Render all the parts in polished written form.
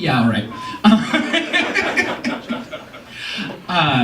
Yeah, all right.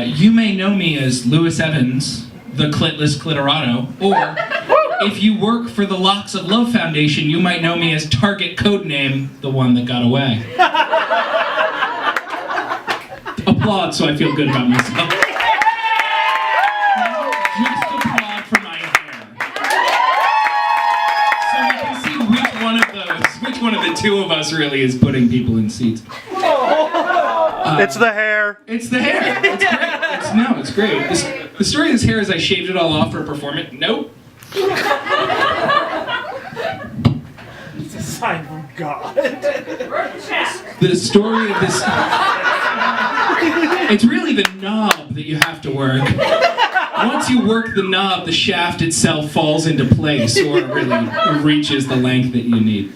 You may know me as Lewis Evans, the clitless clitorado, or if you work for the Locks of Love Foundation, you might know me as Target codename, the one that got away. Applaud so I feel good about myself. Just applaud for my hair. So we can see which one of the two of us really is putting people in seats. It's the hair. It's the hair. It's great. It's great. The story of this hair is I shaved it all off for a performance. Nope. It's a sign from God. The story of this... It's really the knob that you have to work. Once you work the knob, the shaft itself falls into place, or really reaches the length that you need.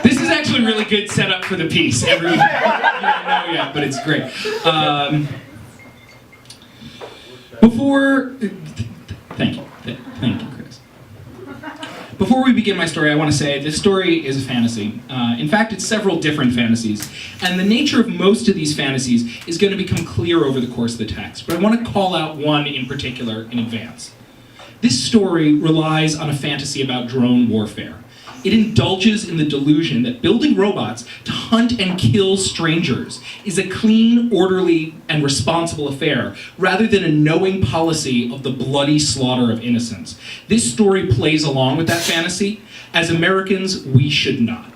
This is actually a really good setup for the piece. Everyone, you don't know yet, but it's great. Thank you, Chris. Before we begin my story, I want to say this story is a fantasy. In fact, it's several different fantasies. And the nature of most of these fantasies is going to become clear over the course of the text. But I want to call out one in particular in advance. This story relies on a fantasy about drone warfare. It indulges in the delusion that building robots to hunt and kill strangers is a clean, orderly, and responsible affair, rather than a knowing policy of the bloody slaughter of innocents. This story plays along with that fantasy. As Americans, we should not.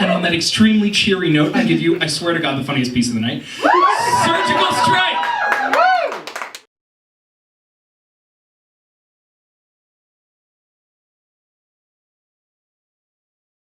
And on that extremely cheery note, I give you, I swear to God, the funniest piece of the night. Surgical strike!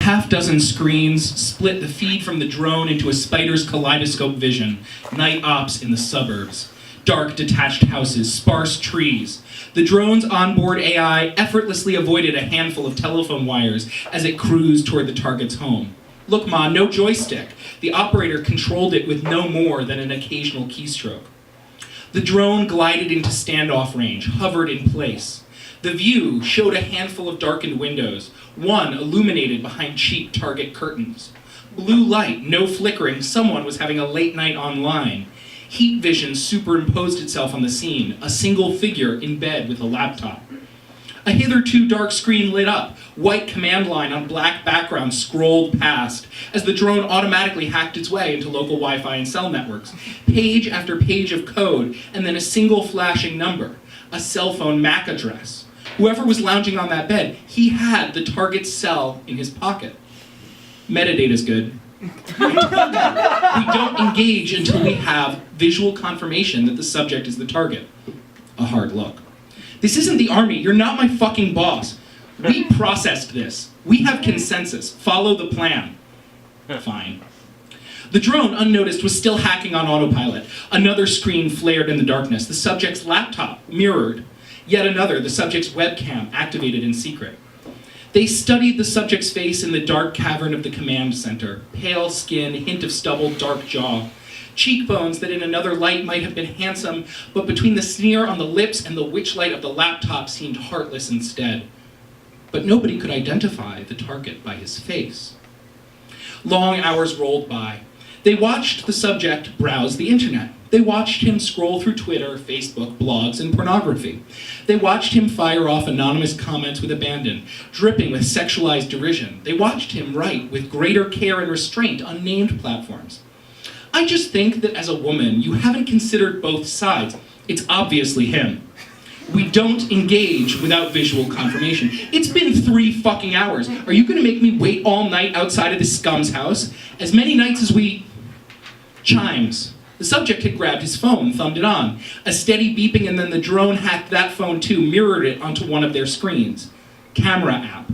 Half-dozen screens split the feed from the drone into a spider's kaleidoscope vision. Night ops in the suburbs. Dark, detached houses, sparse trees. The drone's onboard AI effortlessly avoided a handful of telephone wires as it cruised toward the target's home. Look, Ma, no joystick. The operator controlled it with no more than an occasional keystroke. The drone glided into standoff range, hovered in place. The view showed a handful of darkened windows, one illuminated behind cheap Target curtains. Blue light, no flickering, someone was having a late night online. Heat vision superimposed itself on the scene, a single figure in bed with a laptop. A hitherto dark screen lit up, white command line on black background scrolled past as the drone automatically hacked its way into local Wi-Fi and cell networks. Page after page of code, and then a single flashing number, a cell phone MAC address. Whoever was lounging on that bed, he had the target's cell in his pocket. Metadata's good. We don't engage until we have visual confirmation that the subject is the target. A hard look. This isn't the army. You're not my fucking boss. We processed this. We have consensus. Follow the plan. Fine. The drone, unnoticed, was still hacking on autopilot. Another screen flared in the darkness. The subject's laptop mirrored. Yet another, the subject's webcam, activated in secret. They studied the subject's face in the dark cavern of the command center. Pale skin, hint of stubble, dark jaw. Cheekbones that in another light might have been handsome, but between the sneer on the lips and the witch light of the laptop seemed heartless instead. But nobody could identify the target by his face. Long hours rolled by. They watched the subject browse the internet. They watched him scroll through Twitter, Facebook, blogs, and pornography. They watched him fire off anonymous comments with abandon, dripping with sexualized derision. They watched him write with greater care and restraint on named platforms. I just think that as a woman, you haven't considered both sides. It's obviously him. We don't engage without visual confirmation. It's been 3 fucking hours. Are you gonna make me wait all night outside of this scum's house? As many nights as we... Chimes. The subject had grabbed his phone, thumbed it on. A steady beeping, and then the drone hacked that phone too, mirrored it onto one of their screens. Camera app.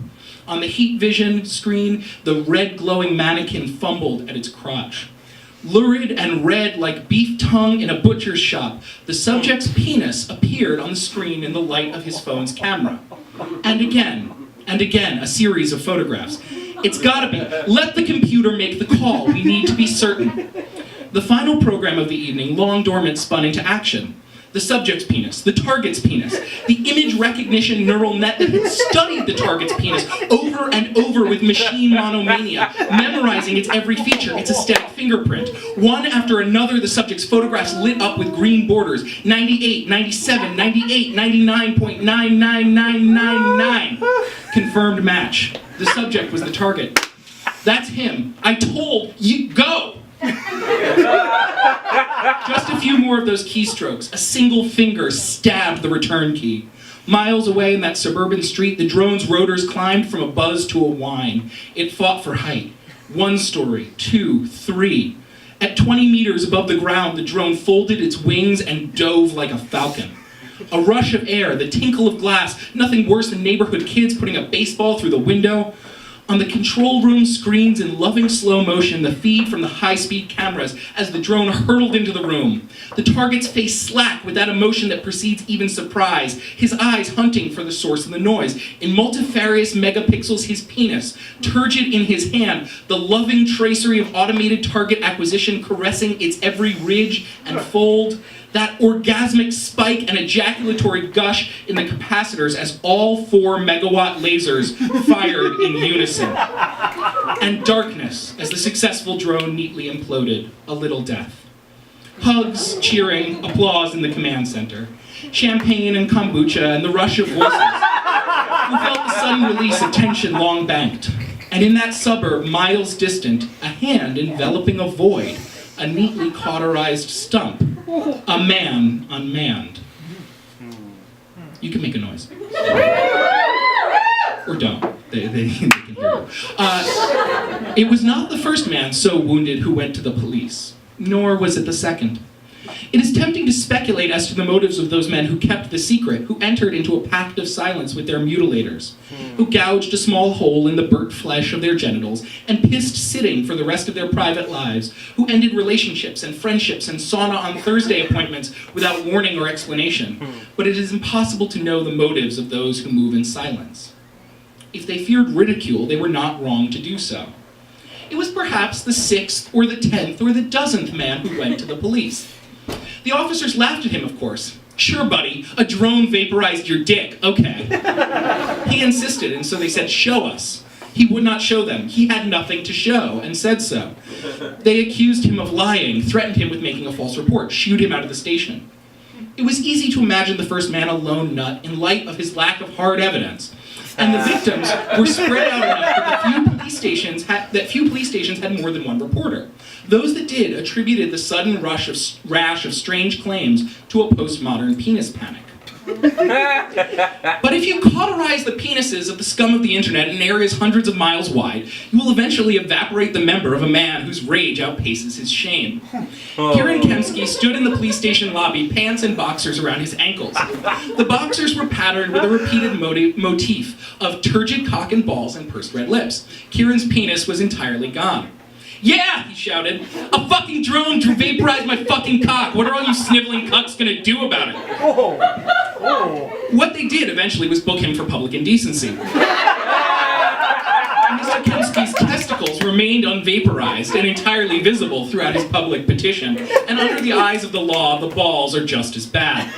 On the heat vision screen, the red glowing mannequin fumbled at its crotch. Lurid and red like beef tongue in a butcher's shop, the subject's penis appeared on the screen in the light of his phone's camera. And again, a series of photographs. It's gotta be. Let the computer make the call. We need to be certain. The final program of the evening, long dormant, spun into action. The the subject's penis, the target's penis, the image recognition neural net that had studied the target's penis over and over with machine monomania, memorizing its every feature, its aesthetic fingerprint. One after another, the subject's photographs lit up with green borders, 98, 97, 98, 99.99999. Confirmed match. The subject was the target. That's him. I told you, go! Just a few more of those keystrokes. A single finger stabbed the return key. Miles away in that suburban street, the drone's rotors climbed from a buzz to a whine. It fought for height. 1 story, 2, 3. At 20 meters above the ground, the drone folded its wings and dove like a falcon. A rush of air, the tinkle of glass, nothing worse than neighborhood kids putting a baseball through the window. On the control room screens in loving slow motion, the feed from the high-speed cameras as the drone hurtled into the room. The target's face slack with that emotion that precedes even surprise, his eyes hunting for the source of the noise. In multifarious megapixels, his penis, turgid in his hand, the loving tracery of automated target acquisition caressing its every ridge and fold. That orgasmic spike and ejaculatory gush in the capacitors as all 4 megawatt lasers fired in unison. And darkness as the successful drone neatly imploded, a little death. Hugs, cheering, applause in the command center. Champagne and kombucha and the rush of voices who felt the sudden release of tension long banked. And in that suburb, miles distant, a hand enveloping a void, a neatly cauterized stump, a man unmanned. You can make a noise. Or don't. They can hear you. It was not the first man so wounded who went to the police, nor was it the second. It is tempting to speculate as to the motives of those men who kept the secret, who entered into a pact of silence with their mutilators, who gouged a small hole in the burnt flesh of their genitals and pissed sitting for the rest of their private lives, who ended relationships and friendships and sauna on Thursday appointments without warning or explanation. But it is impossible to know the motives of those who move in silence. If they feared ridicule, they were not wrong to do so. It was perhaps the 6th or the 10th or the 12th man who went to the police. The officers laughed at him, of course. Sure, buddy, a drone vaporized your dick. Okay. He insisted, and so they said, show us. He would not show them. He had nothing to show, and said so. They accused him of lying, threatened him with making a false report, shooed him out of the station. It was easy to imagine the first man a lone nut in light of his lack of hard evidence. And the victims were spread out enough that few police stations had more than one reporter. Those that did attributed the sudden rash of strange claims to a postmodern penis panic. But if you cauterize the penises of the scum of the internet in areas hundreds of miles wide, you will eventually evaporate the member of a man whose rage outpaces his shame. Kieran Kemsky stood in the police station lobby, pants and boxers around his ankles. The boxers were patterned with a repeated motif of turgid cock and balls and pursed red lips. Kieran's penis was entirely gone. Yeah, he shouted, a fucking drone vaporized my fucking cock. What are all you sniveling cucks gonna do about it? What they did eventually was book him for public indecency. Mr. Kemsky's testicles remained unvaporized and entirely visible throughout his public petition, and under the eyes of the law, the balls are just as bad.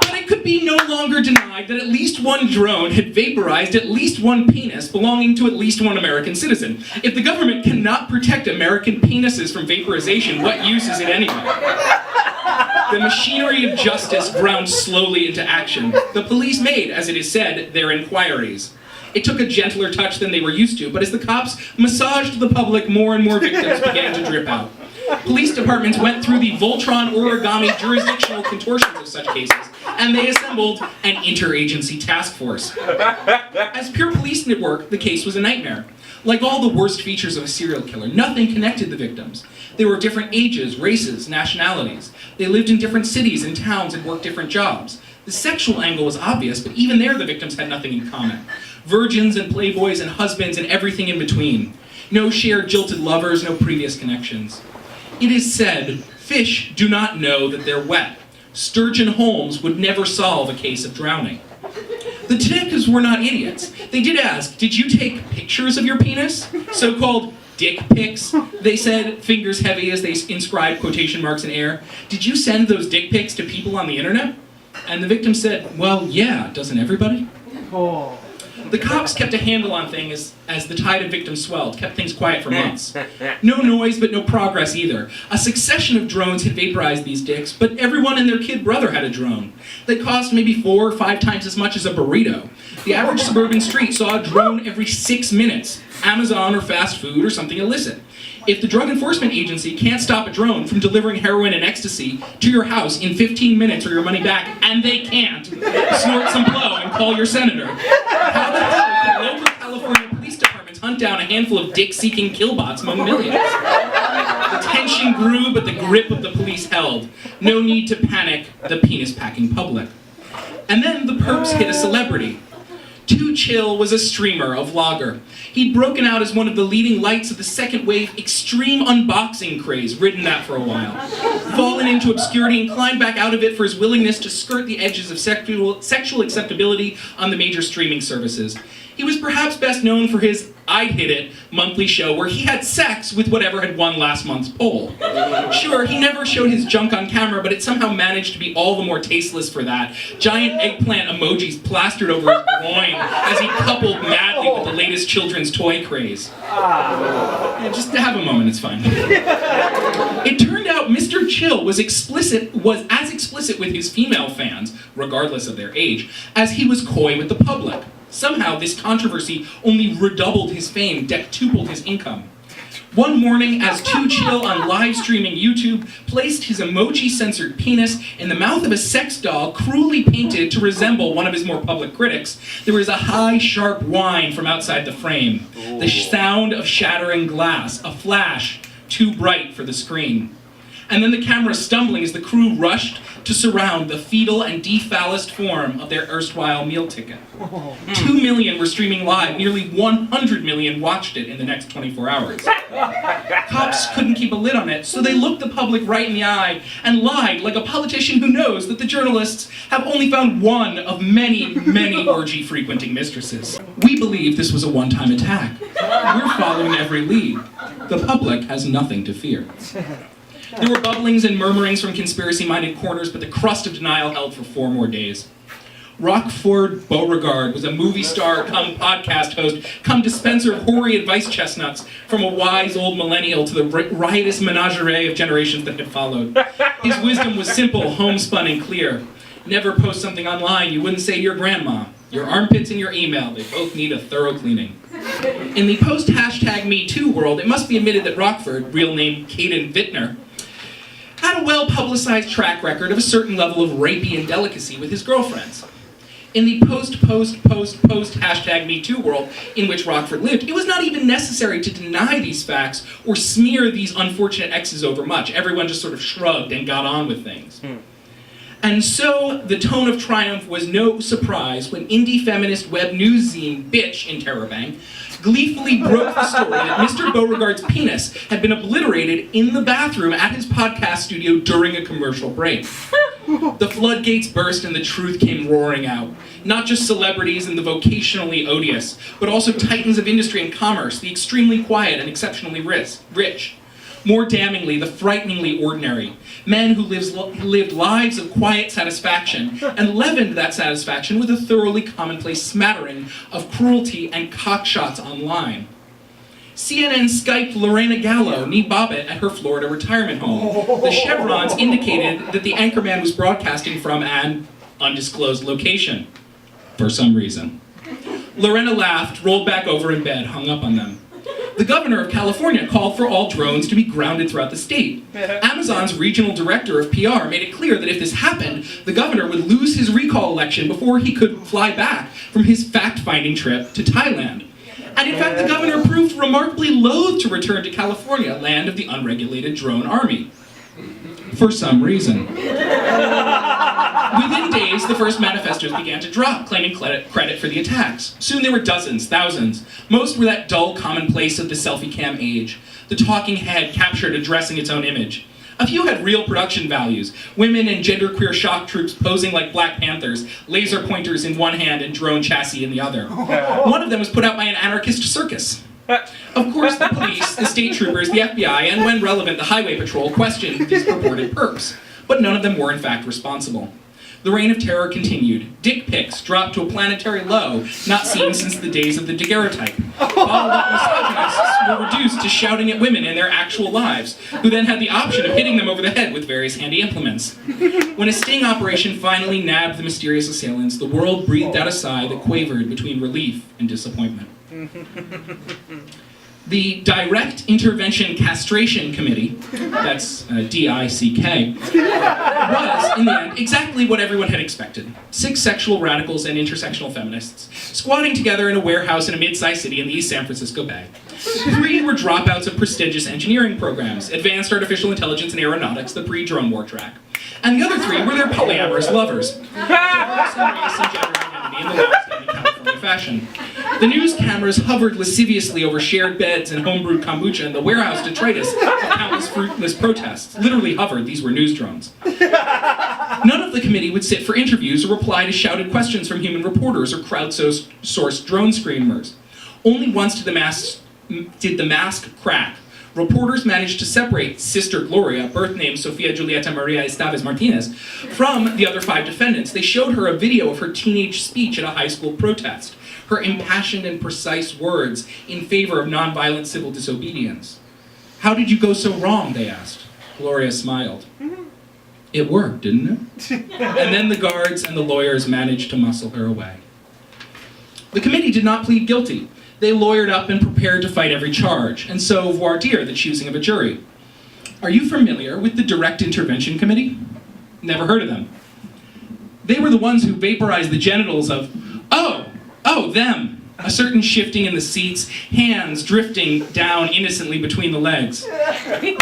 But it could be no longer denied that at least one drone had vaporized at least one penis belonging to at least one American citizen. If the government cannot protect American penises from vaporization, what use is it anyway? The machinery of justice ground slowly into action. The police made, as it is said, their inquiries. It took a gentler touch than they were used to, but as the cops massaged the public, more and more victims began to drip out. Police departments went through the Voltron origami jurisdictional contortions of such cases, and they assembled an interagency task force. As pure police work, the case was a nightmare. Like all the worst features of a serial killer, nothing connected the victims. They were different ages, races, nationalities. They lived in different cities and towns and worked different jobs. The sexual angle was obvious, but even there the victims had nothing in common. Virgins and playboys and husbands and everything in between. No shared jilted lovers, no previous connections. It is said, fish do not know that they're wet. Sturgeon Holmes would never solve a case of drowning. The detectives were not idiots. They did ask, did you take pictures of your penis? So-called dick pics, they said, fingers heavy as they inscribed quotation marks in air. Did you send those dick pics to people on the internet? And the victim said, well, yeah, doesn't everybody? Oh. The cops kept a handle on things as the tide of victims swelled, kept things quiet for months. No noise, but no progress either. A succession of drones had vaporized these dicks, but everyone and their kid brother had a drone. They cost maybe 4 or 5 times as much as a burrito. The average suburban street saw a drone every 6 minutes. Amazon or fast food or something illicit. If the Drug Enforcement Agency can't stop a drone from delivering heroin and ecstasy to your house in 15 minutes or your money back, and they can't, snort some blow and call your senator. How the hell can local California police departments hunt down a handful of dick-seeking killbots among millions? The tension grew, but the grip of the police held. No need to panic, the penis-packing public. And then the perps hit a celebrity. Too Chill was a streamer, a vlogger. He'd broken out as one of the leading lights of the second wave extreme unboxing craze, ridden that for a while. Fallen into obscurity and climbed back out of it for his willingness to skirt the edges of sexual acceptability on the major streaming services. He was perhaps best known for his I'd Hit It monthly show where he had sex with whatever had won last month's poll. Sure, he never showed his junk on camera, but it somehow managed to be all the more tasteless for that. Giant eggplant emojis plastered over his groin as he coupled madly with the latest children's toy craze. Yeah, just have a moment, it's fine. It turned out Mr. Chill was as explicit with his female fans, regardless of their age, as he was coy with the public. Somehow, this controversy only redoubled his fame, dectupled his income. One morning, as Too Chill on live streaming YouTube placed his emoji-censored penis in the mouth of a sex doll cruelly painted to resemble one of his more public critics, there was a high, sharp whine from outside the frame. The sound of shattering glass, a flash too bright for the screen. And then the camera stumbling as the crew rushed to surround the fetal and defallused form of their erstwhile meal ticket. 2 million were streaming live, nearly 100 million watched it in the next 24 hours. Cops couldn't keep a lid on it, so they looked the public right in the eye and lied like a politician who knows that the journalists have only found one of many, many orgy-frequenting mistresses. We believe this was a one-time attack. We're following every lead. The public has nothing to fear. There were bubblings and murmurings from conspiracy-minded corners, but the crust of denial held for 4 more days. Rockford Beauregard was a movie star, come podcast host, come dispenser of hoary advice chestnuts from a wise old millennial to the riotous menagerie of generations that had followed. His wisdom was simple, homespun, and clear. Never post something online you wouldn't say to your grandma. Your armpits and your email, they both need a thorough cleaning. In the post-#MeToo world, it must be admitted that Rockford, real name Caden Vittner, had a well-publicized track record of a certain level of rapey indelicacy with his girlfriends. In the post-#MeToo world in which Rockford lived, it was not even necessary to deny these facts or smear these unfortunate exes over much. Everyone just sort of shrugged and got on with things. And so, the tone of triumph was no surprise when indie feminist web news zine Bitch in Terrorbank gleefully broke the story that Mr. Beauregard's penis had been obliterated in the bathroom at his podcast studio during a commercial break. The floodgates burst and the truth came roaring out. Not just celebrities and the vocationally odious, but also titans of industry and commerce, the extremely quiet and exceptionally rich. More damningly, the frighteningly ordinary. Men who lived lives of quiet satisfaction and leavened that satisfaction with a thoroughly commonplace smattering of cruelty and cockshots online. CNN Skyped Lorena Gallo, nee Bobbitt, at her Florida retirement home. The chevrons indicated that the anchorman was broadcasting from an undisclosed location, for some reason. Lorena laughed, rolled back over in bed, hung up on them. The governor of California called for all drones to be grounded throughout the state. Amazon's regional director of PR made it clear that if this happened, the governor would lose his recall election before he could fly back from his fact-finding trip to Thailand. And in fact, the governor proved remarkably loath to return to California, land of the unregulated drone army. For some reason. Within days, the first manifestos began to drop, claiming credit for the attacks. Soon there were dozens, thousands. Most were that dull commonplace of the selfie cam age. The talking head captured addressing its own image. A few had real production values. Women and genderqueer shock troops posing like Black Panthers, laser pointers in one hand and drone chassis in the other. One of them was put out by an anarchist circus. Of course, the police, the state troopers, the FBI, and when relevant, the highway patrol questioned these purported perps, but none of them were in fact responsible. The reign of terror continued. Dick pics dropped to a planetary low, not seen since the days of the daguerreotype. Bottled-up misogynists were reduced to shouting at women in their actual lives, who then had the option of hitting them over the head with various handy implements. When a sting operation finally nabbed the mysterious assailants, the world breathed out a sigh that quavered between relief and disappointment. The Direct Intervention Castration Committee, that's DICK, was, in the end, exactly what everyone had expected. 6 sexual radicals and intersectional feminists, squatting together in a warehouse in a mid-sized city in the East San Francisco Bay. 3 were dropouts of prestigious engineering programs, advanced artificial intelligence and aeronautics, the pre-drone war track. And the other 3 were their polyamorous lovers. Diverse in race and gender identity in the long-standing California fashion. The news cameras hovered lasciviously over shared beds and homebrewed kombucha and the warehouse detritus of countless fruitless protests. Literally hovered, these were news drones. None of the committee would sit for interviews or reply to shouted questions from human reporters or crowdsourced drone screamers. Only once did the mask crack. Reporters managed to separate Sister Gloria, birth name Sofia Julieta Maria Estaves Martinez, from the other 5 defendants. They showed her a video of her teenage speech at a high school protest. Her impassioned and precise words in favor of nonviolent civil disobedience. "How did you go so wrong?" they asked. Gloria smiled. "It worked, didn't it?" And then the guards and the lawyers managed to muscle her away. The committee did not plead guilty. They lawyered up and prepared to fight every charge, and so voir dire the choosing of a jury. Are you familiar with the Direct Intervention Committee? Never heard of them. They were the ones who vaporized the genitals of, them. A certain shifting in the seats, hands drifting down innocently between the legs.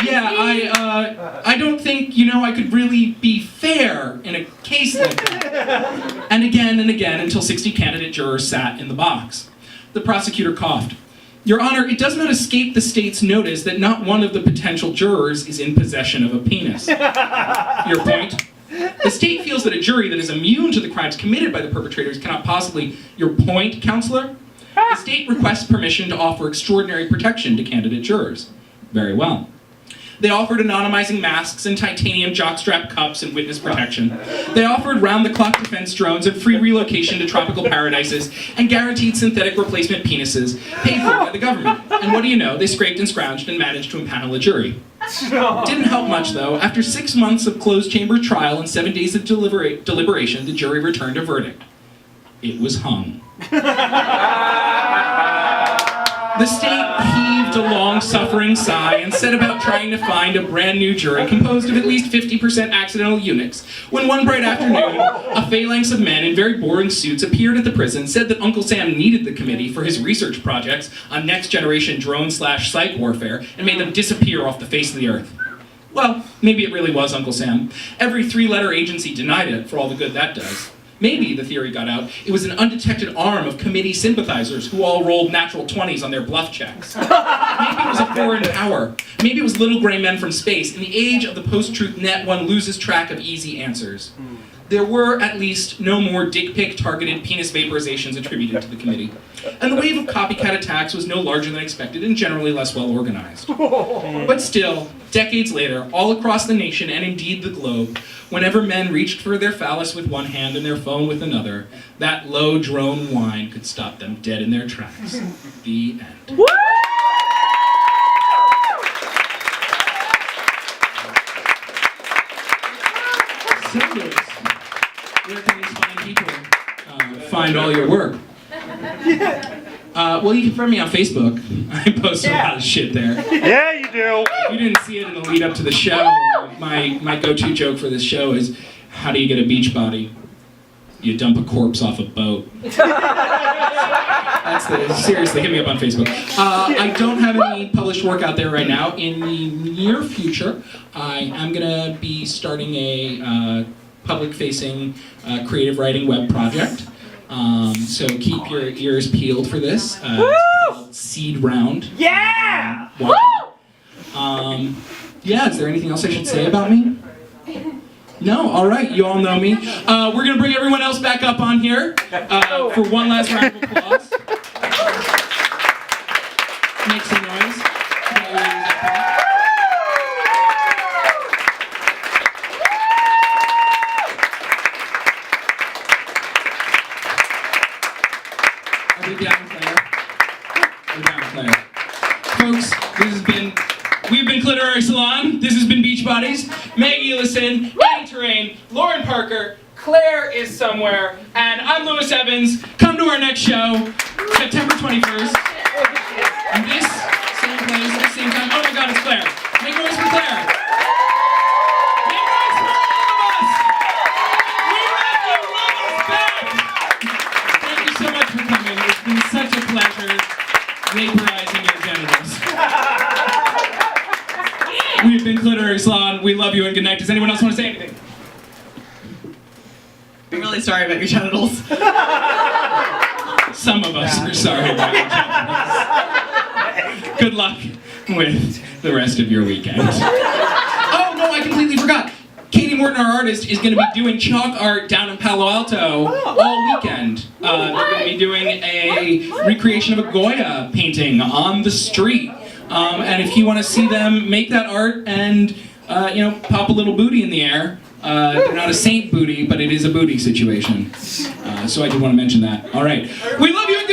Yeah, I don't think, I could really be fair in a case like that. And again until 60 candidate jurors sat in the box. The prosecutor coughed. Your Honor, it does not escape the state's notice that not one of the potential jurors is in possession of a penis. Your point? The state feels that a jury that is immune to the crimes committed by the perpetrators cannot possibly... Your point, counselor? The state requests permission to offer extraordinary protection to candidate jurors. Very well. They offered anonymizing masks and titanium jockstrap cups and witness protection. They offered round-the-clock defense drones and free relocation to tropical paradises and guaranteed synthetic replacement penises paid for by the government. And what do you know? They scraped and scrounged and managed to impanel a jury. Didn't help much, though. After 6 months of closed-chamber trial and 7 days of deliberation, the jury returned a verdict. It was hung. The state heaved a long-suffering sigh and set about trying to find a brand new jury composed of at least 50% accidental eunuchs, when one bright afternoon, a phalanx of men in very boring suits appeared at the prison, said that Uncle Sam needed the committee for his research projects on next-generation drone/psych warfare, and made them disappear off the face of the earth. Well, maybe it really was Uncle Sam. Every 3-letter agency denied it, for all the good that does. Maybe, the theory got out, it was an undetected arm of committee sympathizers who all rolled natural 20s on their bluff checks. Maybe it was a foreign power. Maybe it was little gray men from space. In the age of the post-truth net, one loses track of easy answers. There were, at least, no more dick pic targeted penis vaporizations attributed to the committee. And the wave of copycat attacks was no larger than expected and generally less well organized. But still, decades later, all across the nation and indeed the globe, whenever men reached for their phallus with one hand and their phone with another, that low drone whine could stop them dead in their tracks. The end. Where can these fine people find all your work? Well, you can find me on Facebook. I post a lot of shit there. Yeah, you do. If you didn't see it in the lead up to the show, my go-to joke for this show is, how do you get a beach body? You dump a corpse off a boat. Seriously, hit me up on Facebook. I don't have any published work out there right now. In the near future, I am going to be starting a public-facing creative writing web project. So keep your ears peeled for this. It's called Seed Round. Yeah! Yeah, is there anything else I should say about me? No? All right, you all know me. We're going to bring everyone else back up on here for one last round of applause. Make some noise. Are we down, Claire? We're down, Claire. Folks, we've been Cliterary Salon. This has been Beach Bodies. Maggie Ellison, Annie Terrain, Lauren Parker, Claire is somewhere, and I'm Lewis Evans. Come to our next show, September 21st. In this same place, at the same time. Oh my God, it's Claire. Make noise for Claire. Make noise for all of us. We love you. Love us back. Thank you so much for coming. It's been such a pleasure vaporizing your genitals. We've been Cliterary Salon. We love you and good night. Does anyone else want to say anything? I'm really sorry about your genitals. Some of us are sorry about your genitals. Good luck with the rest of your weekend. Oh no, I completely forgot. Katie Morton, our artist, is going to be doing chalk art down in Palo Alto all weekend. They're going to be doing a recreation of a Goya painting on the street. And if you want to see them make that art and pop a little booty in the air, they're not a saint booty, but it is a booty situation. So I did want to mention that. All right. We love you.